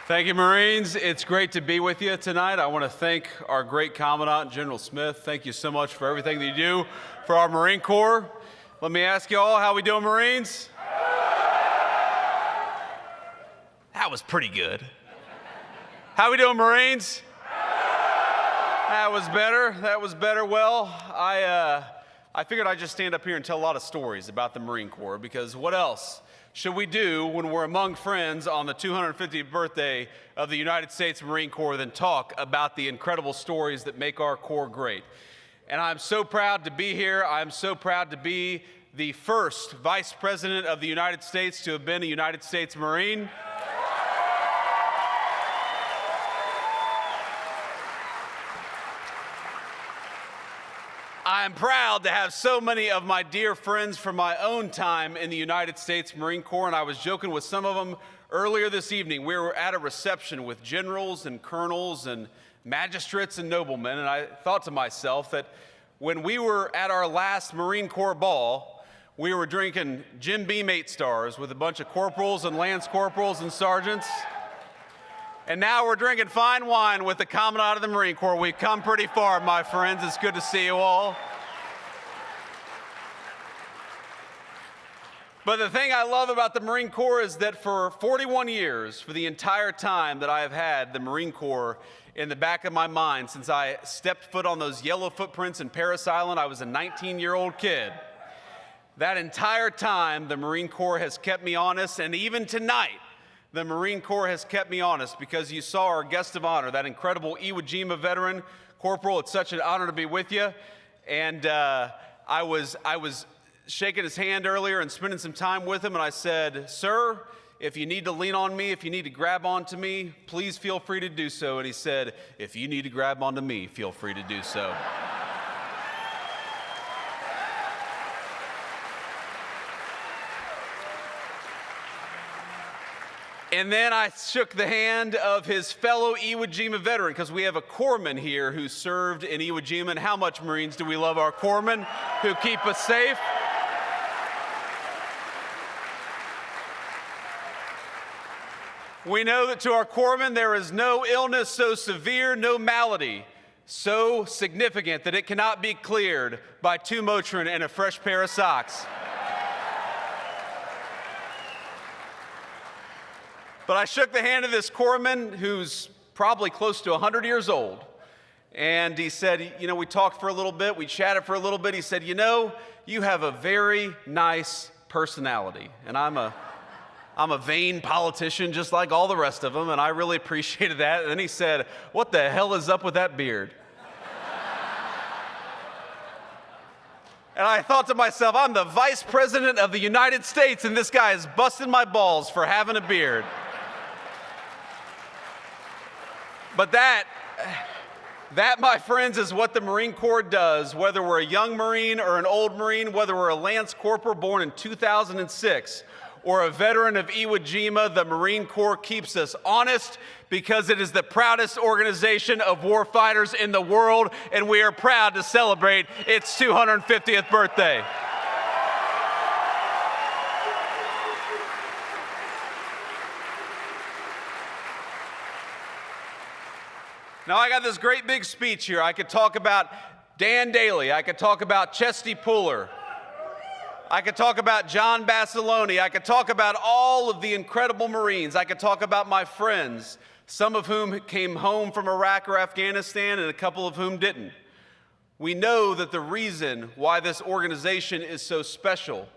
Thank you, Marines. It's great to be with you tonight. I want to thank our great Commandant, General Smith. Thank you so much for everything that you do for our Marine Corps. Let me ask you all, how we doing, Marines? That was pretty good. How we doing, Marines? That was better. That was better. Well, I figured I'd just stand up here and tell a lot of stories about the Marine Corps, because what else should we do when we're among friends on the 250th birthday of the United States Marine Corps than talk about the incredible stories that make our Corps great? And I'm so proud to be here. I'm so proud to be the first Vice President of the United States to have been a United States Marine. I'm proud to have so many of my dear friends from my own time in the United States Marine Corps, and I was joking with some of them earlier this evening. We were at a reception with generals and colonels and magistrates and noblemen, and I thought to myself that when we were at our last Marine Corps ball, we were drinking Jim Beam 8 stars with a bunch of corporals and lance corporals and sergeants. And now we're drinking fine wine with the Commandant of the Marine Corps. We've come pretty far, my friends. It's good to see you all. But the thing I love about the Marine Corps is that for 41 years, for the entire time that I have had the Marine Corps in the back of my mind, since I stepped foot on those yellow footprints in Parris Island, I was a 19-year-old kid. That entire time, the Marine Corps has kept me honest, and even tonight, the Marine Corps has kept me honest, because you saw our guest of honor, that incredible Iwo Jima veteran. Corporal, it's such an honor to be with you. And I was shaking his hand earlier and spending some time with him, and I said, "Sir, if you need to lean on me, if you need to grab onto me, please feel free to do so." And he said, "If you need to grab onto me, feel free to do so." And then I shook the hand of his fellow Iwo Jima veteran, because we have a corpsman here who served in Iwo Jima. And how much, Marines, do we love our corpsmen who keep us safe? We know that to our corpsmen, there is no illness so severe, no malady so significant that it cannot be cleared by 2 Motrin and a fresh pair of socks. But I shook the hand of this corpsman who's probably close to 100 years old. And he said, you know, we talked for a little bit, we chatted for a little bit. He said, "You know, you have a very nice personality." And I'm a vain politician just like all the rest of them, and I really appreciated that. And then he said, "What the hell is up with that beard?" And I thought to myself, I'm the Vice President of the United States, and this guy is busting my balls for having a beard. But that, my friends, is what the Marine Corps does, whether we're a young Marine or an old Marine, whether we're a Lance Corporal born in 2006 or a veteran of Iwo Jima. The Marine Corps keeps us honest, because it is the proudest organization of warfighters in the world, and we are proud to celebrate its 250th birthday. Now, I got this great big speech here. I could talk about Dan Daly. I could talk about Chesty Puller. I could talk about John Basilone. I could talk about all of the incredible Marines. I could talk about my friends, some of whom came home from Iraq or Afghanistan, and a couple of whom didn't. We know that the reason why this organization is so special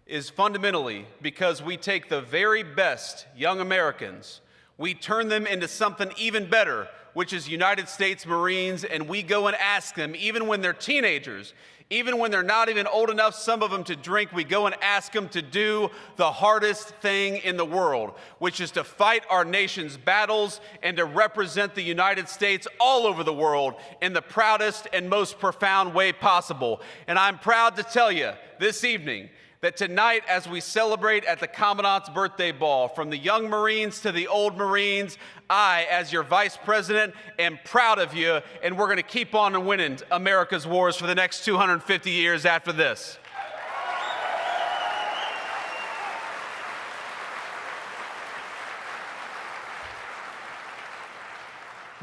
is fundamentally because we take the very best young Americans, we turn them into something even better, which is United States Marines, and we go and ask them, even when they're teenagers, even when they're not even old enough, some of them, to drink, we go and ask them to do the hardest thing in the world, which is to fight our nation's battles and to represent the United States all over the world in the proudest and most profound way possible. And I'm proud to tell you this evening that tonight, as we celebrate at the Commandant's birthday ball, from the young Marines to the old Marines, I, as your Vice President, am proud of you, and we're going to keep on winning America's wars for the next 250 years after this.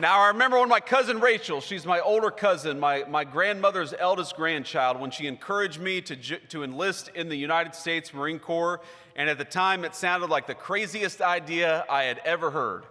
Now, I remember when my cousin Rachel, she's my older cousin, my grandmother's eldest grandchild, when she encouraged me to enlist in the United States Marine Corps, and at the time it sounded like the craziest idea I had ever heard.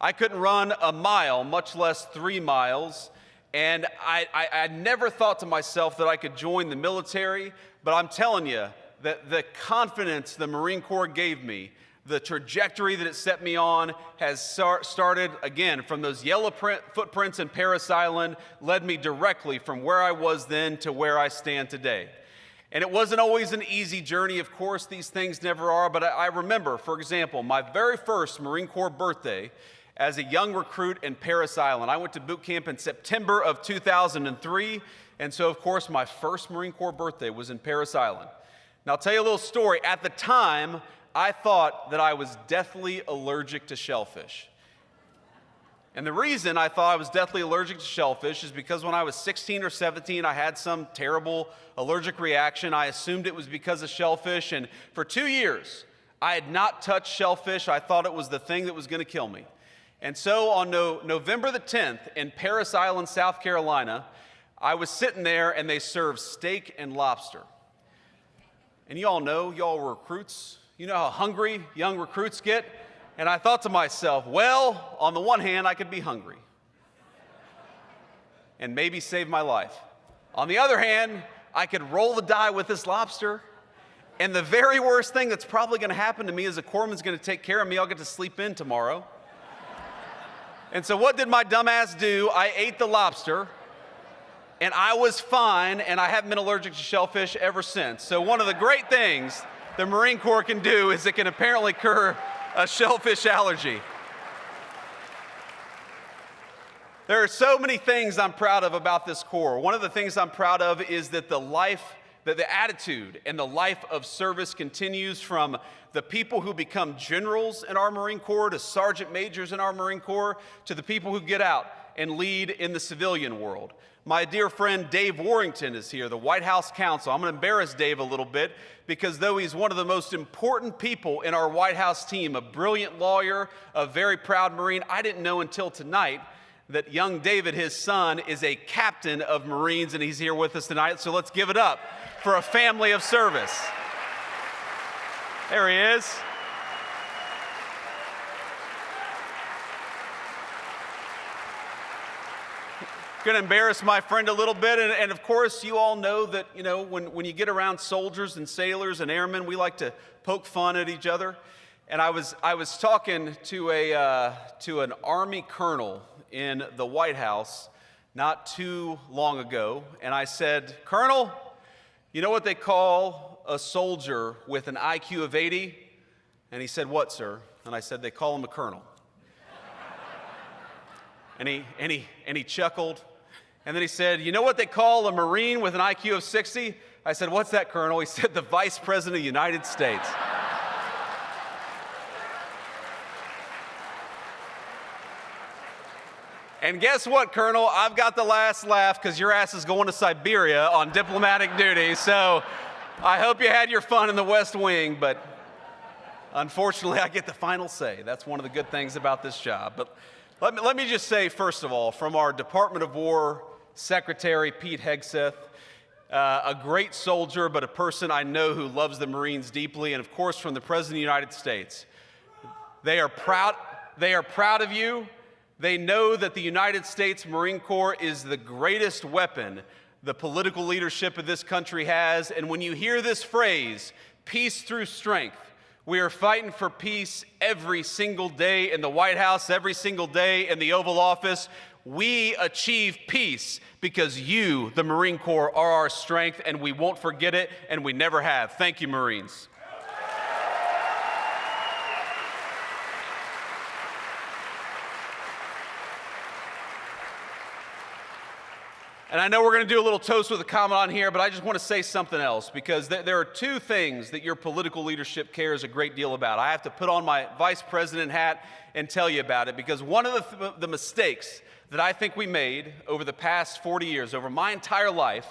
I couldn't run a mile, much less 3 miles, and I never thought to myself that I could join the military, but I'm telling you, that the confidence the Marine Corps gave me, the trajectory that it set me on has started, again, from those yellow footprints in Parris Island, led me directly from where I was then to where I stand today. And it wasn't always an easy journey, of course, these things never are, but I remember, for example, my very first Marine Corps birthday as a young recruit in Parris Island. I went to boot camp in September of 2003, and so, of course, my first Marine Corps birthday was in Parris Island. Now, I'll tell you a little story. At the time, I thought that I was deathly allergic to shellfish. And the reason I thought I was deathly allergic to shellfish is because when I was 16 or 17, I had some terrible allergic reaction. I assumed it was because of shellfish, and for 2 years, I had not touched shellfish. I thought it was the thing that was going to kill me. And so on November the 10th in Parris Island, South Carolina, I was sitting there, and they served steak and lobster. And you all know, y'all were recruits. You know how hungry young recruits get? And I thought to myself, well, on the one hand, I could be hungry and maybe save my life. On the other hand, I could roll the die with this lobster, and the very worst thing that's probably going to happen to me is a corpsman's going to take care of me. I'll get to sleep in tomorrow. And so what did my dumb ass do? I ate the lobster, and I was fine, and I haven't been allergic to shellfish ever since. So one of the great things the Marine Corps can do is it can apparently cure a shellfish allergy. There are so many things I'm proud of about this Corps. One of the things I'm proud of is that the attitude and the life of service continues from the people who become generals in our Marine Corps to sergeant majors in our Marine Corps to the people who get out and lead in the civilian world. My dear friend Dave Warrington is here, the White House counsel. I'm going to embarrass Dave a little bit because though he's one of the most important people in our White House team, a brilliant lawyer, a very proud Marine, I didn't know until tonight that young David, his son, is a captain of Marines, and he's here with us tonight. So let's give it up for a family of service. There he is. Going to embarrass my friend a little bit, and of course, you all know that, you know, when you get around soldiers and sailors and airmen, we like to poke fun at each other. And I was talking to an Army colonel in the White House not too long ago, and I said, "Colonel, you know what they call a soldier with an IQ of 80?" And he said, "What, sir?" And I said, "They call him a colonel." And he chuckled. And then he said, "You know what they call a Marine with an IQ of 60? I said, "What's that, Colonel?" He said, "The Vice President of the United States." And guess what, Colonel? I've got the last laugh because your ass is going to Siberia on diplomatic duty. So I hope you had your fun in the West Wing, but unfortunately, I get the final say. That's one of the good things about this job. But let me just say, first of all, from our Department of War Secretary, Pete Hegseth, a great soldier, but a person I know who loves the Marines deeply, and of course, from the President of the United States. They are proud of you. They know that the United States Marine Corps is the greatest weapon the political leadership of this country has. And when you hear this phrase, peace through strength, we are fighting for peace every single day in the White House, every single day in the Oval Office. We achieve peace because you, the Marine Corps, are our strength, and we won't forget it, and we never have. Thank you, Marines. And I know we're going to do a little toast with a comment on here, but I just want to say something else, because there are two things that your political leadership cares a great deal about. I have to put on my vice president hat and tell you about it, because one of the mistakes that I think we made over the past 40 years, over my entire life,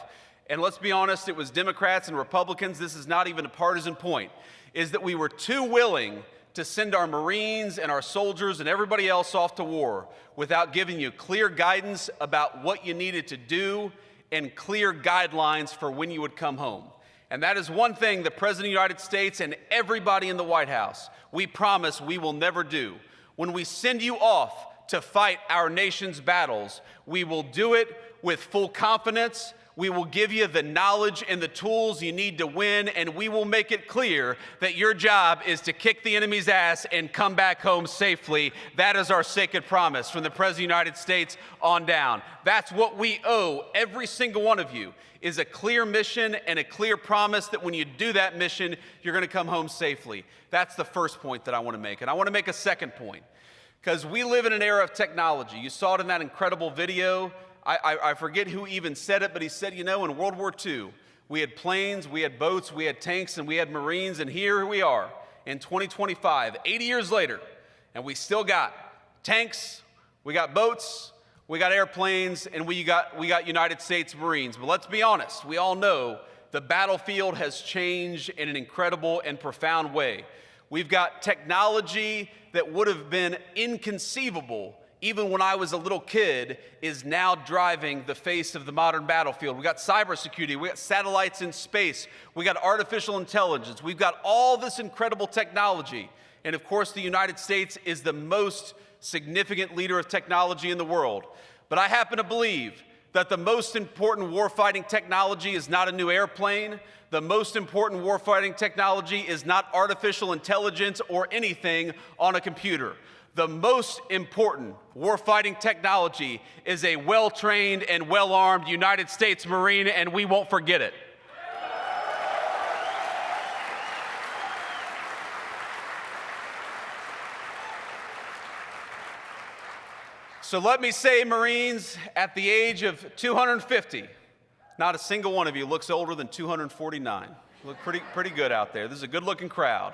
and let's be honest, it was Democrats and Republicans, this is not even a partisan point, is that we were too willing to send our Marines and our soldiers and everybody else off to war without giving you clear guidance about what you needed to do and clear guidelines for when you would come home. And that is one thing the President of the United States and everybody in the White House, we promise we will never do. When we send you off to fight our nation's battles, we will do it with full confidence. We will give you the knowledge and the tools you need to win, and we will make it clear that your job is to kick the enemy's ass and come back home safely. That is our sacred promise from the President of the United States on down. That's what we owe every single one of you, is a clear mission and a clear promise that when you do that mission, you're going to come home safely. That's the first point that I want to make. And I want to make a second point, because we live in an era of technology. You saw it in that incredible video. I forget who even said it, but he said, you know, in World War II, we had planes, we had boats, we had tanks, and we had Marines, and here we are in 2025, 80 years later, and we still got tanks, we got boats, we got airplanes, and we got United States Marines. But let's be honest, we all know the battlefield has changed in an incredible and profound way. We've got technology that would have been inconceivable even when I was a little kid, is now driving the face of the modern battlefield. We got cybersecurity, we got satellites in space, we got artificial intelligence, we've got all this incredible technology. And of course, the United States is the most significant leader of technology in the world. But I happen to believe that the most important warfighting technology is not a new airplane. The most important warfighting technology is not artificial intelligence or anything on a computer. The most important warfighting technology is a well-trained and well-armed United States Marine, and we won't forget it. So let me say, Marines, at the age of 250, not a single one of you looks older than 249. You look pretty good out there. This is a good-looking crowd.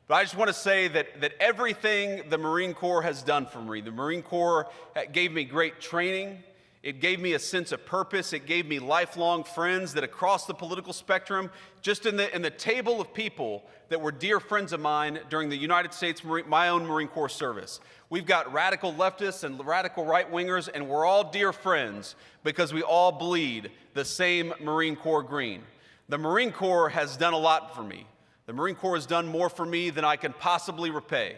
But I just want to say that everything the Marine Corps has done for me, the Marine Corps gave me great training. It gave me a sense of purpose. It gave me lifelong friends that across the political spectrum, just in the table of people that were dear friends of mine during the United States, my own Marine Corps service. We've got radical leftists and radical right-wingers, and we're all dear friends because we all bleed the same Marine Corps green. The Marine Corps has done a lot for me. The Marine Corps has done more for me than I can possibly repay.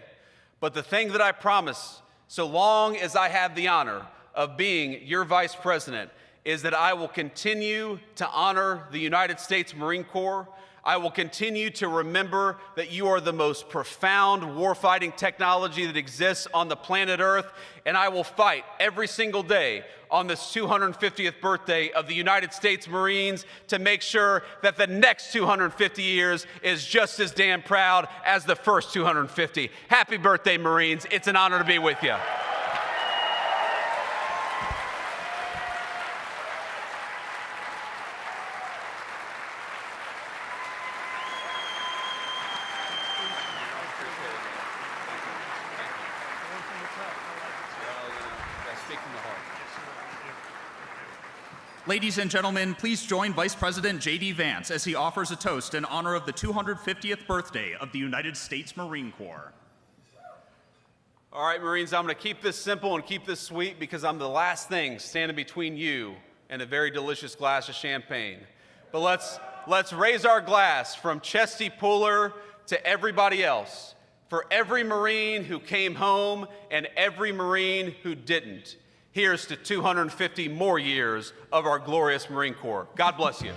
But the thing that I promise, so long as I have the honor of being your vice president, is that I will continue to honor the United States Marine Corps. I will continue to remember that you are the most profound warfighting technology that exists on the planet Earth, and I will fight every single day on this 250th birthday of the United States Marines to make sure that the next 250 years is just as damn proud as the first 250. Happy birthday, Marines. It's an honor to be with you. Ladies and gentlemen, please join Vice President JD Vance as he offers a toast in honor of the 250th birthday of the United States Marine Corps. All right, Marines, I'm going to keep this simple and keep this sweet because I'm the last thing standing between you and a very delicious glass of champagne. But let's raise our glass from Chesty Puller to everybody else, for every Marine who came home and every Marine who didn't. Here's to 250 more years of our glorious Marine Corps. God bless you.